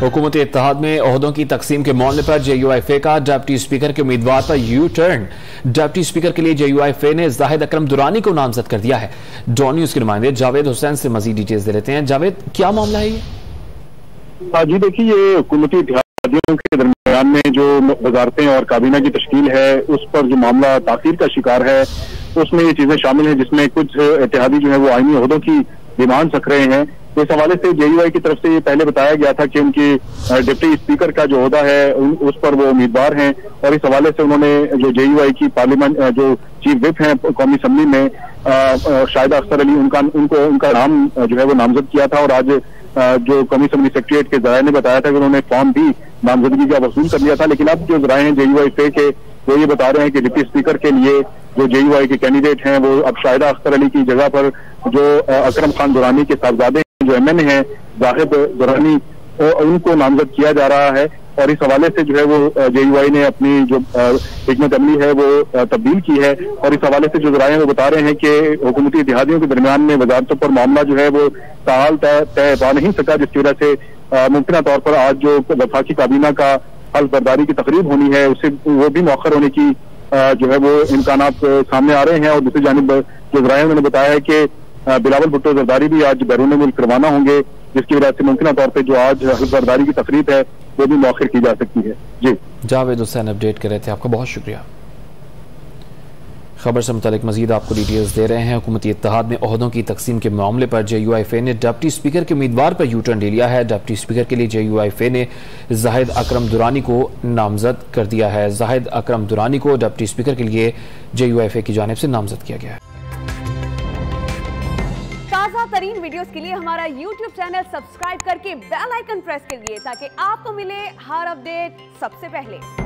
हुकूमती इत्तेहाद में ओहदों की तकसीम के मामले पर JUIF का डिप्टी स्पीकर के उम्मीदवार पर यू टर्न। डिप्टी स्पीकर के लिए JUIF ने जाहिद अकरम दुरानी को नामजद कर दिया है। डॉन न्यूज के नुमाइंदे जावेद हुसैन से मजीद डिटेल्स दे लेते हैं। जावेद, क्या मामला है ये? जी देखिए, ये हुकूमती इत्तेहादियों के दरमियान में जो वजारतें और काबीना की तश्कील है उस पर जो मामला ताखीर का शिकार है, उसमें ये चीजें शामिल हैं जिसमें कुछ इत्तेहादी जो है वो आईनी ओहदों की डिमांड रख रहे हैं। इस हवाले से JUI की तरफ से ये पहले बताया गया था कि उनकी डिप्टी स्पीकर का जो ओहदा है उस पर वो उम्मीदवार हैं, और इस हवाले से उन्होंने जो JUI की पार्लियामेंट जो चीफ विप हैं कौमी असम्बली में शाहिदा अख्तर अली उनका नाम जो है वो नामजद किया था। और आज जो कौमी असम्बली सेक्रेटरीट के जराये ने बताया था कि उन्होंने फॉर्म भी नामजदगी का वसूल कर लिया था। लेकिन अब जो जराये हैं JUIF के, वो ये बता रहे हैं कि डिप्टी स्पीकर के लिए जो JUI के कैंडिडेट हैं वो अब शाहिदा अख्तर अली की जगह पर जो अकरम खान दुरानी के साहबजादे जो MN हैं जाहिद दुरानी, उनको नामजद किया जा रहा है। और इस हवाले से जो है वो JUI ने अपनी जो हिकमत अमली है वो तब्दील की है। और इस हवाले से जो जराये हैं वो बता रहे हैं कि हुकूमती इत्तेहादियों के दरमियान में वजारतों पर मामला जो है वो ताल तय पा नहीं सका, जिसकी वजह से मुमकिन तौर पर आज जो वफाकी काबीना का हल्फ बर्दारी की तकरीब होनी है उसे वो भी मौखर होने की जो है वो इम्कानात सामने आ रहे हैं। और दूसरी जानिब जो जराये उन्होंने बताया है कि बिलावल भुट्टो जरदारी भी आज बैरून मुल्क रवाना होंगे, जिसकी वजह से मुमकिन तौर पर जो आज हल्फ बर्दारी की तकरीब है वो भी मौखर की जा सकती है। जी, जावेद हुसैन अपडेट कर रहे थे, आपका बहुत शुक्रिया। खबर से मुतालिक मजीद आपको डिटेल्स दे रहे हैं। हुकूमती इत्तेहाद में ओहदों की तकसीम के मामले पर JUIF ने डिप्टी स्पीकर के उम्मीदवार पर यू टर्न ले लिया है। डिप्टी स्पीकर के लिए JUIF ने जाहिद अकरम दुरानी को नामजद कर दिया है। जाहिद अकरम दुरानी को डिप्टी स्पीकर के लिए JUIF की जानिब से नामजद किया गया है। ताज़ा तरीन वीडियोस के लिए हमारा YouTube चैनल सब्सक्राइब करके बेल आइकन प्रेस करिए ताकि आपको मिले हर अपडेट सबसे पहले।